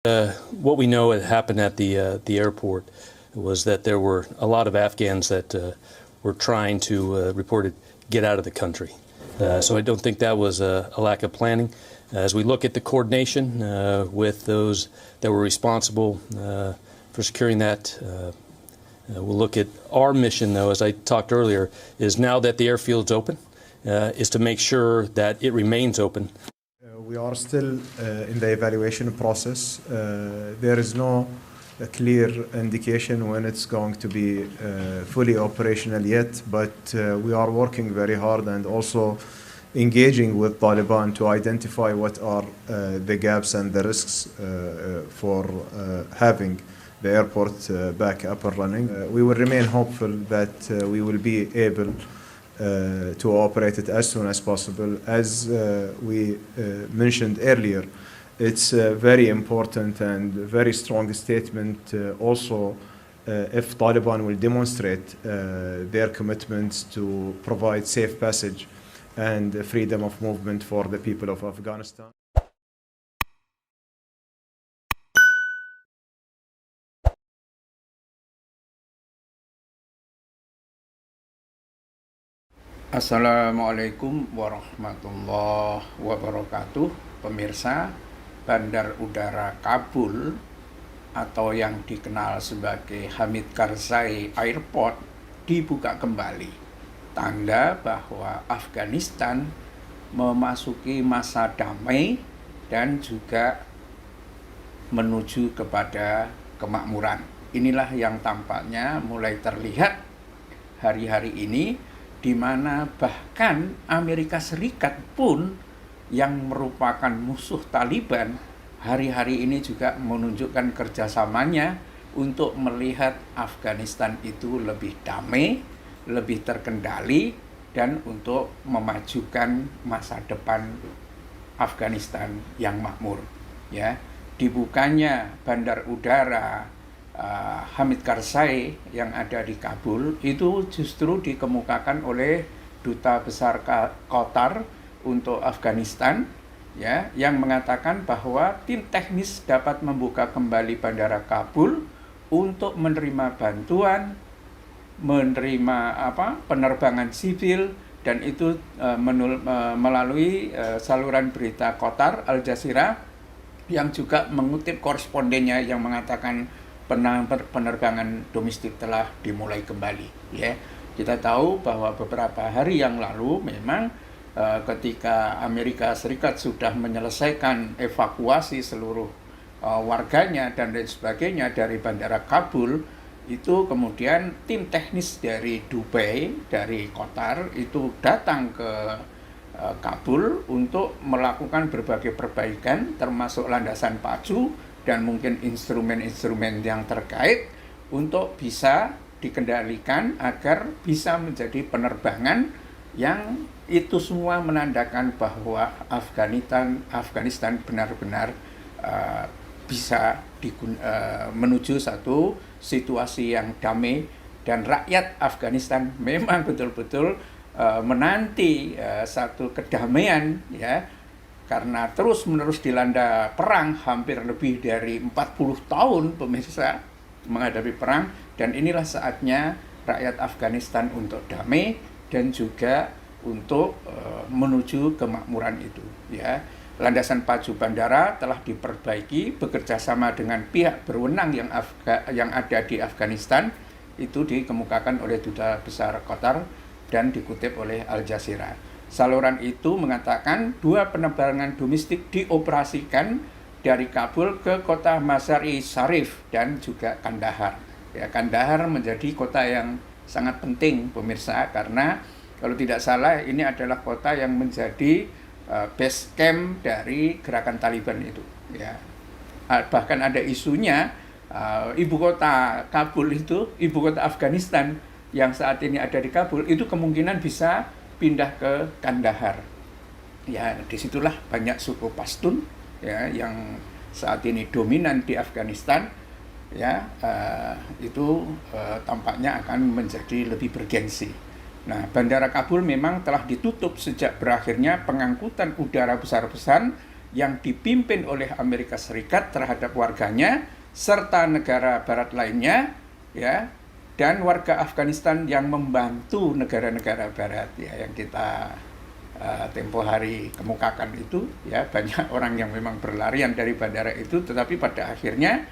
What we know had happened at the airport was that there were a lot of Afghans that were trying to reported get out of the country. So I don't think that was a lack of planning. As we look at the coordination with those that were responsible for securing that, we'll look at our mission, though, as I talked earlier, is now that the airfield's open, is to make sure that it remains open. We are still in the evaluation process. There is no clear indication when it's going to be fully operational yet, but we are working very hard and also engaging with Taliban to identify what are the gaps and the risks for having the airport back up and running. We will remain hopeful that we will be able to operate it as soon as possible. As we mentioned earlier, it's a very important and very strong statement also if Taliban will demonstrate their commitments to provide safe passage and freedom of movement for the people of Afghanistan. Assalamualaikum warahmatullahi wabarakatuh. Pemirsa, Bandar Udara Kabul atau yang dikenal sebagai Hamid Karzai Airport dibuka kembali. Tanda bahwa Afghanistan memasuki masa damai dan juga menuju kepada kemakmuran. Inilah yang tampaknya mulai terlihat hari-hari ini, di mana bahkan Amerika Serikat pun yang merupakan musuh Taliban hari-hari ini juga menunjukkan kerjasamanya untuk melihat Afghanistan itu lebih damai, lebih terkendali, dan untuk memajukan masa depan Afghanistan yang makmur. Ya, dibukanya bandar udara Hamid Karzai yang ada di Kabul itu justru dikemukakan oleh Duta Besar Qatar untuk Afghanistan, ya, yang mengatakan bahwa tim teknis dapat membuka kembali bandara Kabul untuk menerima bantuan, menerima penerbangan sivil, dan itu melalui saluran berita Qatar Al Jazeera yang juga mengutip korespondennya yang mengatakan penerbangan domestik telah dimulai kembali. Ya, kita tahu bahwa beberapa hari yang lalu memang ketika Amerika Serikat sudah menyelesaikan evakuasi seluruh warganya dan lain sebagainya dari bandara Kabul, itu kemudian tim teknis dari Dubai, dari Qatar itu datang ke Kabul untuk melakukan berbagai perbaikan termasuk landasan pacu dan mungkin instrumen-instrumen yang terkait untuk bisa dikendalikan agar bisa menjadi penerbangan yang itu semua menandakan bahwa Afghanistan benar-benar bisa menuju satu situasi yang damai, dan rakyat Afghanistan memang betul-betul menanti satu kedamaian, ya, karena terus-menerus dilanda perang hampir lebih dari 40 tahun pemirsa menghadapi perang, dan inilah saatnya rakyat Afghanistan untuk damai dan juga untuk menuju kemakmuran itu, ya. Landasan pacu bandara telah diperbaiki bekerja sama dengan pihak berwenang yang ada di Afghanistan, itu dikemukakan oleh Duta Besar Qatar dan dikutip oleh Al Jazeera. Saluran itu mengatakan 2 penerbangan domestik dioperasikan dari Kabul ke kota Mazar-i Sharif dan juga Kandahar. Ya, Kandahar menjadi kota yang sangat penting pemirsa, karena kalau tidak salah ini adalah kota yang menjadi base camp dari gerakan Taliban itu. Ya, bahkan ada isunya ibu kota Kabul itu, ibu kota Afghanistan yang saat ini ada di Kabul itu kemungkinan bisa pindah ke Kandahar. Ya, disitulah banyak suku Pashtun, ya, yang saat ini dominan di Afghanistan. Ya, itu tampaknya akan menjadi lebih bergengsi. Nah, Bandara Kabul memang telah ditutup sejak berakhirnya pengangkutan udara besar-besaran yang dipimpin oleh Amerika Serikat terhadap warganya serta negara barat lainnya, ya, dan warga Afghanistan yang membantu negara-negara barat, ya, yang kita tempo hari kemukakan itu, ya, banyak orang yang memang berlarian dari bandara itu, tetapi pada akhirnya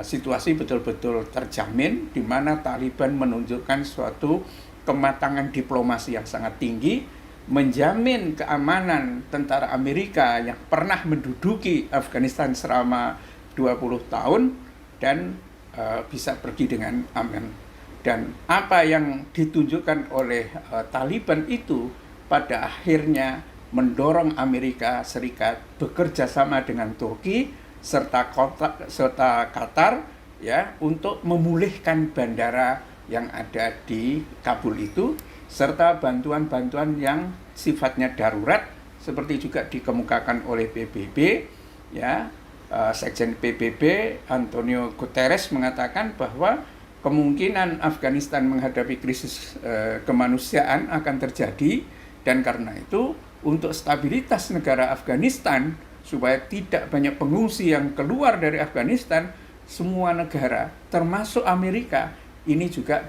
situasi betul-betul terjamin di mana Taliban menunjukkan suatu kematangan diplomasi yang sangat tinggi, menjamin keamanan tentara Amerika yang pernah menduduki Afghanistan selama 20 tahun dan bisa pergi dengan aman. Dan apa yang ditunjukkan oleh Taliban itu pada akhirnya mendorong Amerika Serikat bekerja sama dengan Turki serta Qatar, ya, untuk memulihkan bandara yang ada di Kabul itu serta bantuan-bantuan yang sifatnya darurat seperti juga dikemukakan oleh PBB, ya. Sekjen PBB Antonio Guterres mengatakan bahwa kemungkinan Afghanistan menghadapi krisis kemanusiaan akan terjadi, dan karena itu untuk stabilitas negara Afghanistan supaya tidak banyak pengungsi yang keluar dari Afghanistan, semua negara termasuk Amerika ini juga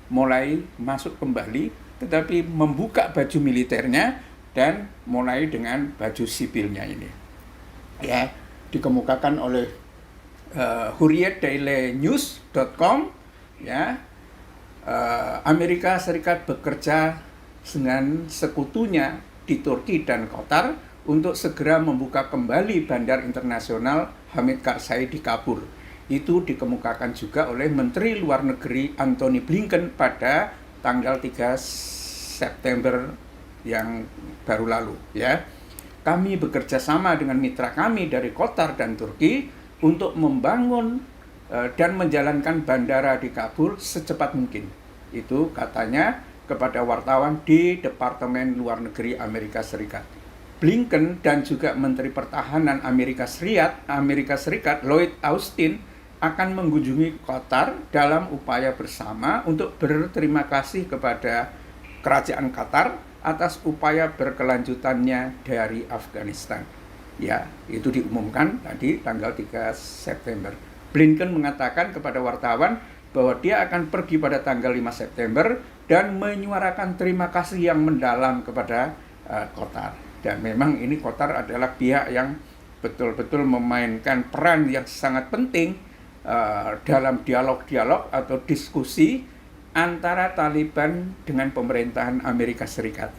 mulai masuk kembali, tetapi membuka baju militernya dan mulai dengan baju sipilnya ini, ya, dikemukakan oleh HurriyetDailyNews.com, ya. Amerika Serikat bekerja dengan sekutunya di Turki dan Qatar untuk segera membuka kembali Bandar Internasional Hamid Karzai di Kabul. Itu dikemukakan juga oleh Menteri Luar Negeri Antony Blinken pada tanggal 3 September yang baru lalu, ya. Kami bekerja sama dengan mitra kami dari Qatar dan Turki untuk membangun dan menjalankan bandara di Kabul secepat mungkin. Itu katanya kepada wartawan di Departemen Luar Negeri Amerika Serikat. Blinken dan juga Menteri Pertahanan Amerika Serikat Lloyd Austin akan mengunjungi Qatar dalam upaya bersama untuk berterima kasih kepada Kerajaan Qatar atas upaya berkelanjutannya dari Afghanistan. Ya, itu diumumkan tadi tanggal 3 September. Blinken mengatakan kepada wartawan bahwa dia akan pergi pada tanggal 5 September dan menyuarakan terima kasih yang mendalam kepada Qatar. Dan memang ini Qatar adalah pihak yang betul-betul memainkan peran yang sangat penting dalam dialog-dialog atau diskusi antara Taliban dengan pemerintahan Amerika Serikat.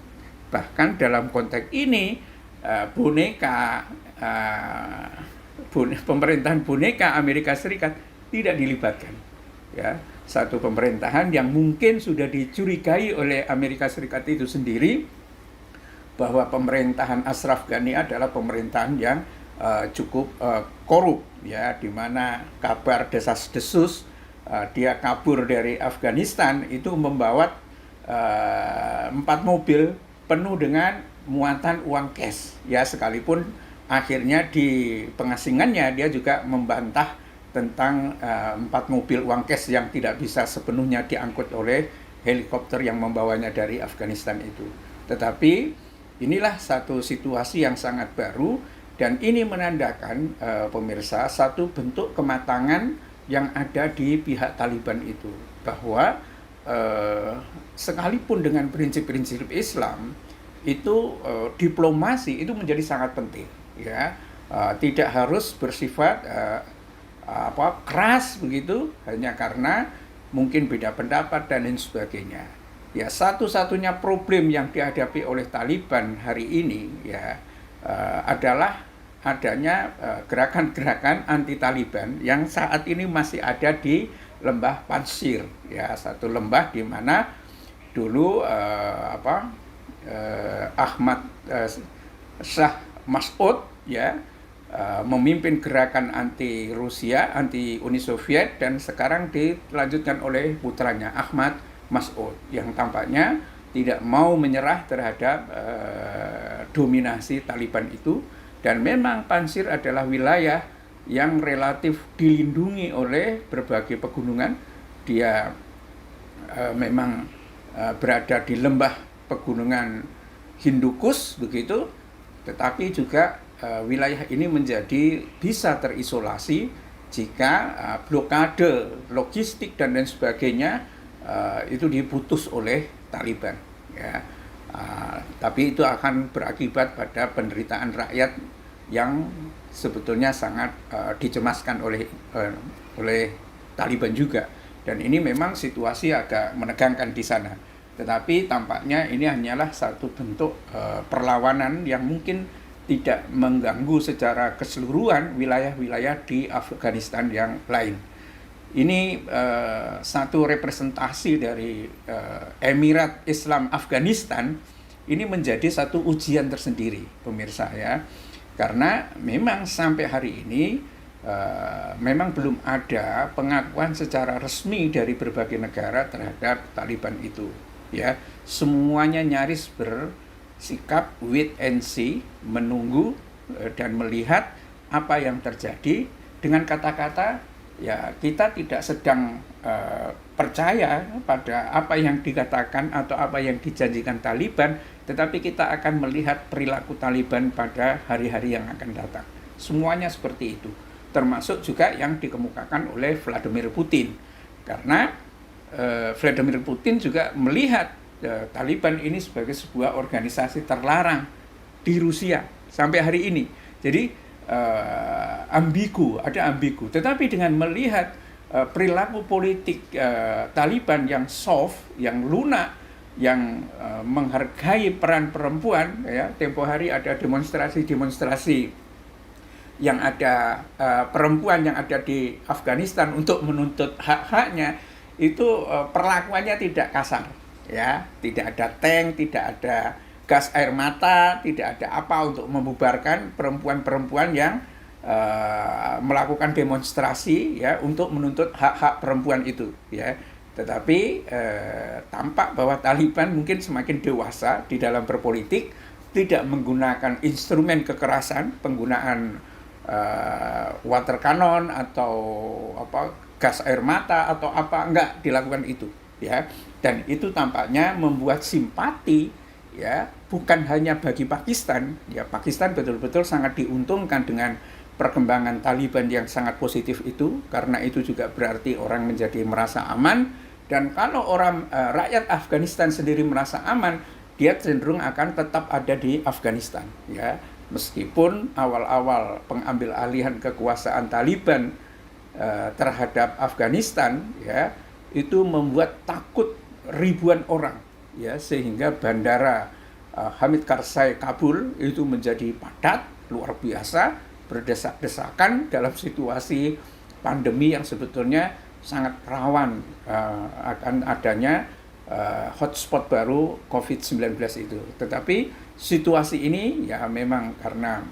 Bahkan dalam konteks ini pemerintahan boneka Amerika Serikat tidak dilibatkan, ya. Satu pemerintahan yang mungkin sudah dicurigai oleh Amerika Serikat itu sendiri bahwa pemerintahan Ashraf Ghani adalah pemerintahan yang cukup korup, ya, di mana kabar desas-desus dia kabur dari Afghanistan itu membawa 4 mobil penuh dengan muatan uang cash, ya, sekalipun akhirnya di pengasingannya dia juga membantah tentang 4 mobil uang cash yang tidak bisa sepenuhnya diangkut oleh helikopter yang membawanya dari Afghanistan itu. Tetapi inilah satu situasi yang sangat baru, dan ini menandakan pemirsa satu bentuk kematangan yang ada di pihak Taliban itu, bahwa sekalipun dengan prinsip-prinsip Islam itu diplomasi itu menjadi sangat penting, ya. Tidak harus bersifat keras begitu hanya karena mungkin beda pendapat dan lain sebagainya. Ya, satu-satunya problem yang dihadapi oleh Taliban hari ini, ya, adalah adanya gerakan-gerakan anti-Taliban yang saat ini masih ada di lembah Panjshir, ya, satu lembah di mana dulu Ahmad Shah Mas'ud, ya, memimpin gerakan anti Rusia, anti Uni Soviet, dan sekarang dilanjutkan oleh putranya Ahmad Mas'ud yang tampaknya tidak mau menyerah terhadap dominasi Taliban itu. Dan memang Panjshir adalah wilayah yang relatif dilindungi oleh berbagai pegunungan. Dia memang berada di lembah pegunungan Hindu Kush begitu, tetapi juga wilayah ini menjadi bisa terisolasi jika blokade logistik dan lain sebagainya itu diputus oleh Taliban, ya. Tapi itu akan berakibat pada penderitaan rakyat yang sebetulnya sangat dicemaskan oleh Taliban juga. Dan ini memang situasi agak menegangkan di sana. Tetapi tampaknya ini hanyalah satu bentuk perlawanan yang mungkin tidak mengganggu secara keseluruhan wilayah-wilayah di Afghanistan yang lain. Ini satu representasi dari Emirat Islam Afghanistan, ini menjadi satu ujian tersendiri, pemirsa ya. Karena memang sampai hari ini memang belum ada pengakuan secara resmi dari berbagai negara terhadap Taliban itu, ya. Semuanya nyaris bersikap wait and see, menunggu dan melihat apa yang terjadi. Dengan kata-kata, ya, kita tidak sedang percaya pada apa yang dikatakan atau apa yang dijanjikan Taliban, tetapi kita akan melihat perilaku Taliban pada hari-hari yang akan datang. Semuanya seperti itu, termasuk juga yang dikemukakan oleh Vladimir Putin. Karena Vladimir Putin juga melihat Taliban ini sebagai sebuah organisasi terlarang di Rusia sampai hari ini. Jadi ambigu. Tetapi dengan melihat perilaku politik Taliban yang soft, yang lunak, yang menghargai peran perempuan, ya, tempo hari ada demonstrasi yang ada perempuan yang ada di Afghanistan untuk menuntut hak-haknya, itu perlakuannya tidak kasar, ya, tidak ada tank, tidak ada gas air mata, tidak ada apa untuk membubarkan perempuan-perempuan yang melakukan demonstrasi, ya, untuk menuntut hak-hak perempuan itu, ya. Tetapi tampak bahwa Taliban mungkin semakin dewasa di dalam berpolitik, tidak menggunakan instrumen kekerasan, penggunaan water cannon atau gas air mata atau enggak dilakukan itu, ya. Dan itu tampaknya membuat simpati, ya, bukan hanya bagi Pakistan, ya. Pakistan betul-betul sangat diuntungkan dengan perkembangan Taliban yang sangat positif itu, karena itu juga berarti orang menjadi merasa aman. Dan kalau rakyat Afghanistan sendiri merasa aman, dia cenderung akan tetap ada di Afghanistan, ya. Meskipun awal-awal pengambil alihan kekuasaan Taliban terhadap Afghanistan, ya, itu membuat takut ribuan orang, ya, sehingga bandara Hamid Karzai Kabul itu menjadi padat luar biasa, berdesak-desakan dalam situasi pandemi yang sebetulnya sangat rawan akan adanya hotspot baru COVID-19 itu. Tetapi situasi ini, ya, memang karena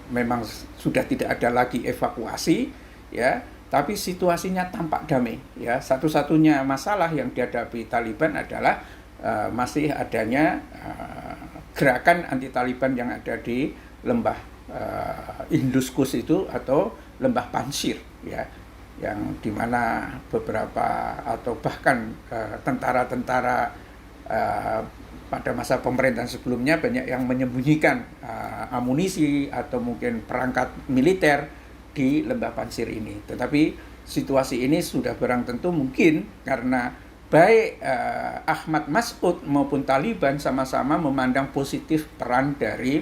memang sudah tidak ada lagi evakuasi, ya, tapi situasinya tampak damai, ya. Satu-satunya masalah yang dihadapi Taliban adalah masih adanya gerakan anti Taliban yang ada di lembah Indus Kush itu atau lembah Panjshir, ya, yang dimana beberapa atau bahkan tentara-tentara pada masa pemerintahan sebelumnya banyak yang menyembunyikan amunisi atau mungkin perangkat militer di lembah Panjshir ini. Tetapi situasi ini sudah barang tentu mungkin karena baik Ahmad Mas'ud maupun Taliban sama-sama memandang positif peran dari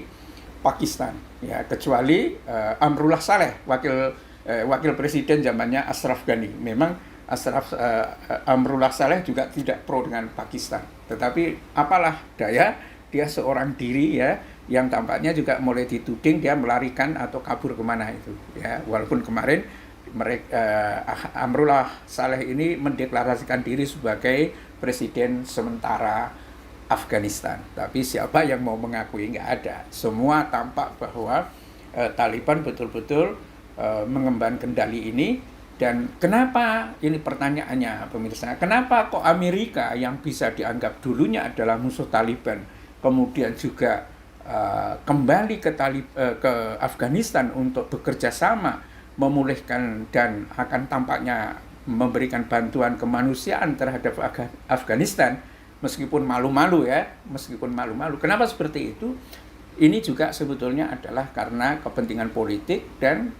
Pakistan, ya, kecuali Amrullah Saleh, wakil presiden zamannya Ashraf Ghani. Memang Amrullah Saleh juga tidak pro dengan Pakistan. Tetapi apalah daya, dia seorang diri, ya, yang tampaknya juga mulai dituding dia melarikan atau kabur kemana itu, ya. Walaupun kemarin Amrullah Saleh ini mendeklarasikan diri sebagai presiden sementara Afghanistan. Tapi siapa yang mau mengakui? Nggak ada. Semua tampak bahwa Taliban betul-betul mengemban kendali ini. Dan kenapa, ini pertanyaannya pemirsa, kenapa kok Amerika yang bisa dianggap dulunya adalah musuh Taliban kemudian juga kembali ke Afghanistan untuk bekerja sama memulihkan dan akan tampaknya memberikan bantuan kemanusiaan terhadap Afghanistan meskipun malu-malu, ya, meskipun malu-malu. Kenapa seperti itu? Ini juga sebetulnya adalah karena kepentingan politik dan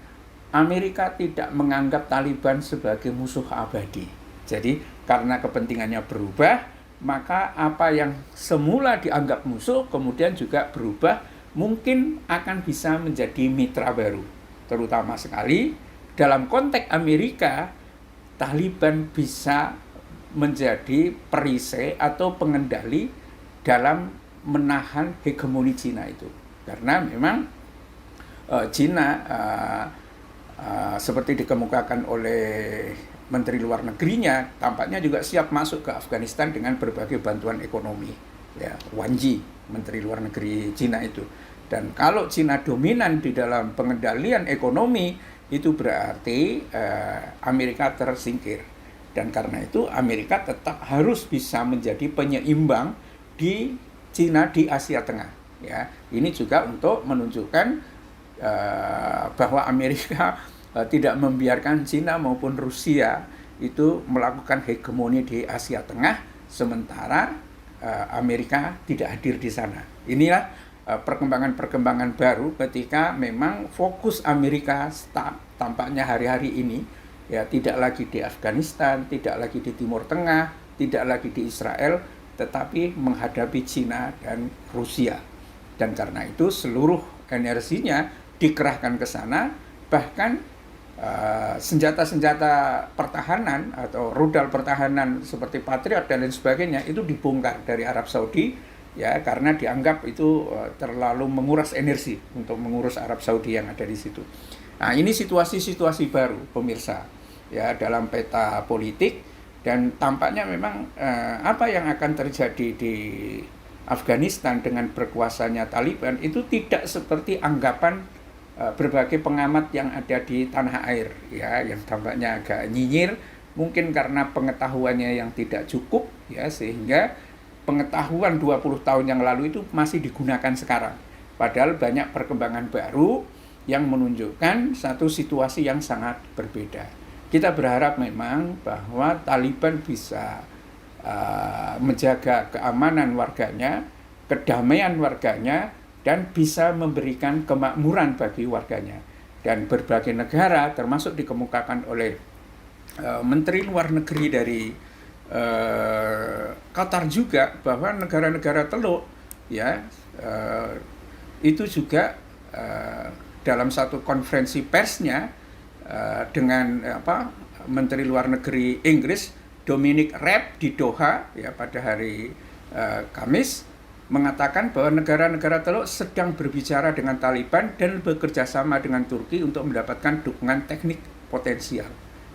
Amerika tidak menganggap Taliban sebagai musuh abadi. Jadi karena kepentingannya berubah, maka apa yang semula dianggap musuh kemudian juga berubah, mungkin akan bisa menjadi mitra baru. Terutama sekali dalam konteks Amerika, Taliban bisa menjadi perisai atau pengendali dalam menahan hegemoni Cina itu. Karena memang Cina seperti dikemukakan oleh Menteri Luar Negerinya, tampaknya juga siap masuk ke Afghanistan dengan berbagai bantuan ekonomi. Ya, Wang Yi, Menteri Luar Negeri Cina itu. Dan kalau Cina dominan di dalam pengendalian ekonomi, itu berarti Amerika tersingkir. Dan karena itu Amerika tetap harus bisa menjadi penyeimbang di Cina di Asia Tengah. Ya, ini juga untuk menunjukkan bahwa Amerika tidak membiarkan Cina maupun Rusia itu melakukan hegemoni di Asia Tengah, sementara Amerika tidak hadir di sana. Inilah perkembangan-perkembangan baru ketika memang fokus Amerika tampaknya hari-hari ini ya tidak lagi di Afghanistan, tidak lagi di Timur Tengah, tidak lagi di Israel, tetapi menghadapi Cina dan Rusia. Dan karena itu seluruh energinya dikerahkan ke sana, bahkan senjata-senjata pertahanan atau rudal pertahanan seperti Patriot dan lain sebagainya itu dibongkar dari Arab Saudi ya, karena dianggap itu terlalu menguras energi untuk mengurus Arab Saudi yang ada di situ. Nah, ini situasi-situasi baru pemirsa ya dalam peta politik, dan tampaknya memang apa yang akan terjadi di Afghanistan dengan berkuasanya Taliban itu tidak seperti anggapan berbagai pengamat yang ada di tanah air ya, yang tampaknya agak nyinyir mungkin karena pengetahuannya yang tidak cukup ya, sehingga pengetahuan 20 tahun yang lalu itu masih digunakan sekarang, padahal banyak perkembangan baru yang menunjukkan satu situasi yang sangat berbeda. Kita berharap memang bahwa Taliban bisa menjaga keamanan warganya, kedamaian warganya, dan bisa memberikan kemakmuran bagi warganya. Dan berbagai negara, termasuk dikemukakan oleh Menteri Luar Negeri dari Qatar juga, bahwa negara-negara Teluk ya itu juga dalam satu konferensi persnya dengan Menteri Luar Negeri Inggris Dominic Raab di Doha ya pada hari Kamis, mengatakan bahwa negara-negara Teluk sedang berbicara dengan Taliban dan bekerja sama dengan Turki untuk mendapatkan dukungan teknik potensial.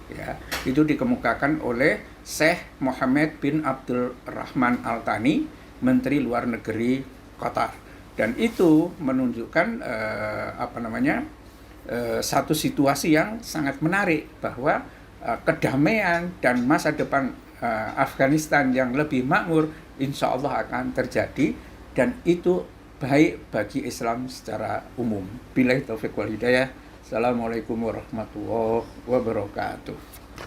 Ya, itu dikemukakan oleh Sheikh Mohammed bin Abdul Rahman Al Thani, Menteri Luar Negeri Qatar. Dan itu menunjukkan satu situasi yang sangat menarik, bahwa kedamaian dan masa depan Afghanistan yang lebih makmur insya Allah akan terjadi, dan itu baik bagi Islam secara umum. Billahi taufiq wal hidayah. Assalamualaikum warahmatullahi wabarakatuh.